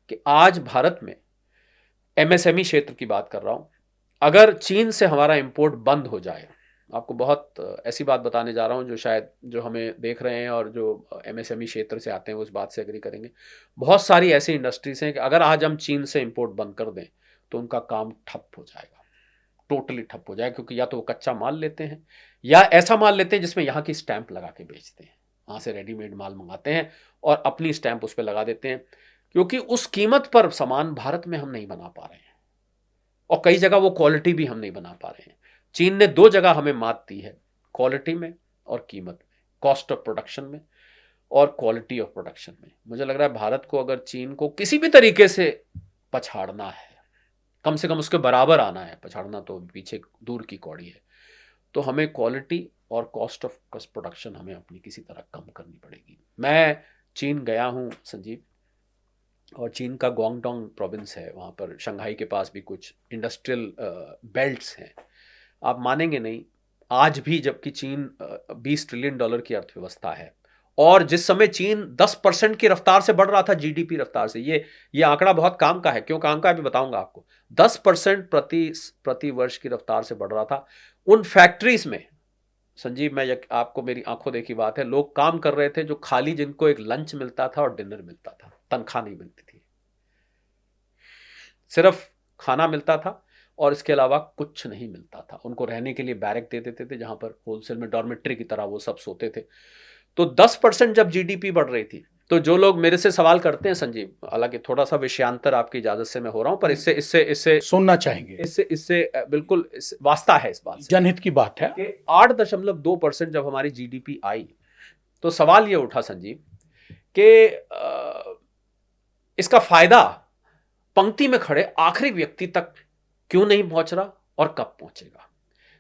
कि आज भारत में एमएसएमई क्षेत्र की बात कर रहा हूं, अगर चीन से हमारा इंपोर्ट बंद हो जाए, आपको बहुत ऐसी बात बताने जा रहा हूं जो शायद जो हमें देख रहे हैं और जो एमएसएमई क्षेत्र से आते हैं वो इस बात से एग्री करेंगे। बहुत सारी ऐसी इंडस्ट्रीज हैं कि अगर आज हम चीन से इंपोर्ट बंद कर दें तो उनका काम ठप हो जाएगा, टोटली ठप हो जाएगा, क्योंकि या तो वो कच्चा माल लेते हैं या ऐसा माल लेते हैं जिसमें यहाँ की स्टैंप लगा के बेचते हैं, वहाँ से रेडीमेड माल मंगाते हैं और अपनी स्टैंप उस पर लगा देते हैं, क्योंकि उस कीमत पर सामान भारत में हम नहीं बना पा रहे हैं और कई जगह वो क्वालिटी भी हम नहीं बना पा रहे हैं। चीन ने दो जगह हमें मात दी है, क्वालिटी में और कीमत में, कॉस्ट ऑफ प्रोडक्शन में और क्वालिटी ऑफ प्रोडक्शन में। मुझे लग रहा है भारत को अगर चीन को किसी भी तरीके से पछाड़ना है, कम से कम उसके बराबर आना है, पछाड़ना तो पीछे दूर की कौड़ी है, तो हमें क्वालिटी और कॉस्ट ऑफ प्रोडक्शन हमें अपनी किसी तरह कम करनी पड़ेगी। मैं चीन गया हूँ संजीव, और चीन का ग्वांगडोंग प्रोविंस है, वहाँ पर शंघाई के पास भी कुछ इंडस्ट्रियल बेल्ट्स हैं। आप मानेंगे नहीं, आज भी जबकि चीन $20 ट्रिलियन की अर्थव्यवस्था है और जिस समय चीन 10% की रफ्तार से बढ़ रहा था, जीडीपी रफ्तार से, ये आंकड़ा बहुत काम का है। क्यों काम का है अभी बताऊंगा आपको। 10% प्रति वर्ष की रफ्तार से बढ़ रहा था। उन फैक्ट्रीज में संजीव, मैं आपको मेरी आंखों देखी बात है, लोग काम कर रहे थे जो खाली जिनको एक लंच मिलता था और डिनर मिलता था, तनख्वाह नहीं मिलती थी, सिर्फ खाना मिलता था और इसके अलावा कुछ नहीं मिलता था। उनको रहने के लिए बैरक दे देते थे जहां पर होलसेल में डॉर्मेट्री की तरह वो सब सोते थे। तो 10% जब जीडीपी बढ़ रही थी, तो जो लोग मेरे से सवाल करते हैं संजीव, हालांकि थोड़ा सा विषयांतर आपकी इजाजत से मैं हो रहा हूं, पर इससे इससे इससे सुनना चाहेंगे, इससे बिल्कुल वास्ता है इस बात से, जनहित की बात है कि 8.2% जब हमारी जीडीपी आई तो सवाल ये उठा संजीव कि इसका फायदा पंक्ति में खड़े आखिरी व्यक्ति तक क्यों नहीं पहुंच रहा और कब पहुंचेगा।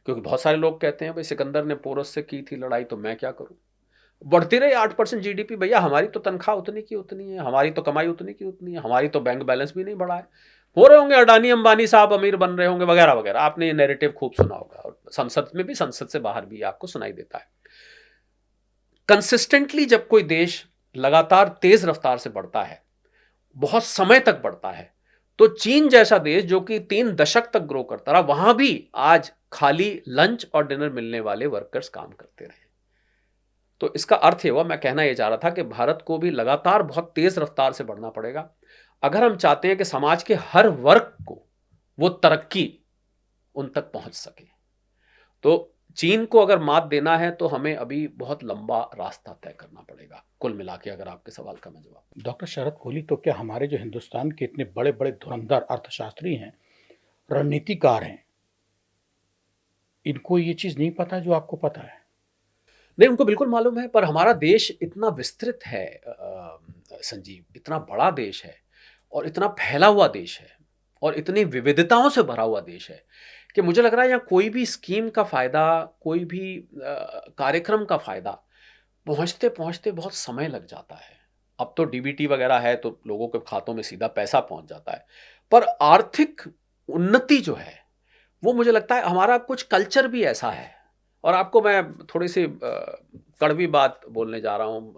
क्योंकि बहुत सारे लोग कहते हैं भाई सिकंदर ने पोरस से की थी लड़ाई तो मैं क्या करूं, बढ़ती रही 8% जीडीपी, भैया हमारी तो तनख्वाह उतनी की उतनी है, हमारी तो कमाई उतनी की उतनी है, हमारी तो बैंक बैलेंस भी नहीं बढ़ा है। हो रहे होंगे अडानी अंबानी साहब अमीर बन रहे होंगे वगैरह वगैरह, आपने ये नैरेटिव खूब सुना होगा और संसद में भी, संसद से बाहर भी आपको सुनाई देता है। कंसिस्टेंटली जब कोई देश लगातार तेज रफ्तार से बढ़ता है, बहुत समय तक बढ़ता है, तो चीन जैसा देश जो कि 3 दशक तक ग्रो करता रहा, वहां भी आज खाली लंच और डिनर मिलने वाले वर्कर्स काम करते रहे। तो इसका अर्थ ये हुआ, मैं कहना ये चाह रहा था कि भारत को भी लगातार बहुत तेज रफ्तार से बढ़ना पड़ेगा अगर हम चाहते हैं कि समाज के हर वर्ग को वो तरक्की उन तक पहुंच सके। तो चीन को अगर मात देना है तो हमें अभी बहुत लंबा रास्ता तय करना पड़ेगा, कुल मिला के, अगर आपके सवाल का मैं जवाब। डॉक्टर शरद कोहली, तो क्या हमारे जो हिंदुस्तान के इतने बड़े बड़े धुरंधर अर्थशास्त्री हैं, रणनीतिकार हैं, इनको ये चीज नहीं पता जो आपको पता है? नहीं, उनको बिल्कुल मालूम है, पर हमारा देश इतना विस्तृत है संजीव, इतना बड़ा देश है और इतना फैला हुआ देश है और इतनी विविधताओं से भरा हुआ देश है कि मुझे लग रहा है यहाँ कोई भी स्कीम का फायदा, कोई भी कार्यक्रम का फायदा पहुंचते पहुंचते बहुत समय लग जाता है। अब तो डीबीटी वगैरह है तो लोगों के खातों में सीधा पैसा पहुंच जाता है, पर आर्थिक उन्नति जो है वो मुझे लगता है हमारा कुछ कल्चर भी ऐसा है। और आपको मैं थोड़ी सी कड़वी बात बोलने जा रहा हूँ,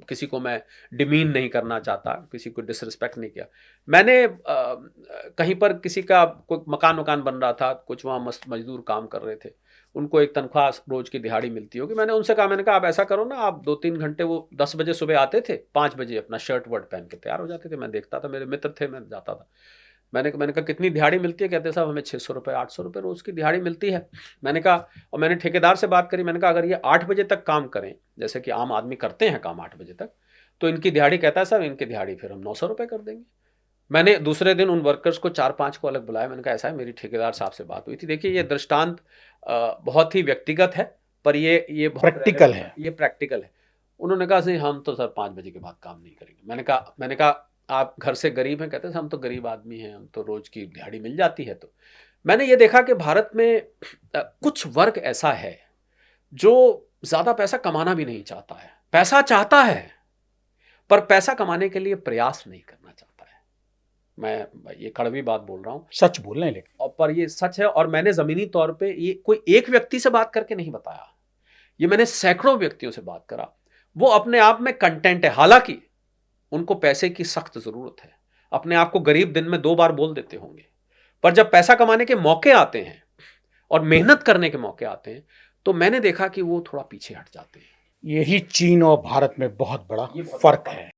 किसी को मैं डिमीन नहीं करना चाहता, किसी को डिसरिस्पेक्ट नहीं किया। मैंने कहीं पर किसी का कोई मकान बन रहा था, कुछ वहाँ मजदूर काम कर रहे थे, उनको एक तनख्वाह रोज की दिहाड़ी मिलती होगी। मैंने उनसे कहा, मैंने कहा आप ऐसा करो ना, आप 2-3 घंटे, वो 10 बजे सुबह आते थे, 5 बजे अपना शर्ट वर्ट पहन के तैयार हो जाते थे, मैं देखता था, मेरे मित्र थे, मैं जाता था। मैंने कहा कितनी दिहाड़ी मिलती है? कहते साहब हमें 600 रुपये 800 रुपये रोज की दिहाड़ी मिलती है। मैंने कहा, और मैंने ठेकेदार से बात करी, मैंने कहा अगर ये 8 बजे तक काम करें, जैसे कि आम आदमी करते हैं काम 8 बजे तक, तो इनकी दिहाड़ी, कहता है साहब इनकी दिहाड़ी फिर हम 900 रुपये कर देंगे। मैंने दूसरे दिन उन वर्कर्स को 4-5 को अलग बुलाया, मैंने कहा ऐसा है, मेरी ठेकेदार साहब से बात हुई थी। देखिए ये दृष्टांत बहुत ही व्यक्तिगत है, पर ये प्रैक्टिकल है, ये प्रैक्टिकल है। उन्होंने कहा सही, हम तो सर 5 बजे के बाद काम नहीं करेंगे। मैंने कहा आप घर से गरीब हैं? कहते हैं हम तो गरीब आदमी हैं, हम तो रोज की दिहाड़ी मिल जाती है। तो मैंने ये देखा कि भारत में कुछ वर्ग ऐसा है जो ज्यादा पैसा कमाना भी नहीं चाहता है, पैसा चाहता है पर पैसा कमाने के लिए प्रयास नहीं करना चाहता है। मैं ये कड़वी बात बोल रहा हूँ, सच बोल रहे हैं लेकिन, और पर ये सच है। और मैंने जमीनी तौर पे ये कोई एक व्यक्ति से बात करके नहीं बताया, ये मैंने सैकड़ों व्यक्तियों से बात करा। वो अपने आप में कंटेंट है, हालांकि उनको पैसे की सख्त जरूरत है, अपने आप को गरीब दिन में 2 बार बोल देते होंगे, पर जब पैसा कमाने के मौके आते हैं और मेहनत करने के मौके आते हैं, तो मैंने देखा कि वो थोड़ा पीछे हट जाते हैं। यही चीन और भारत में बहुत बड़ा फर्क है।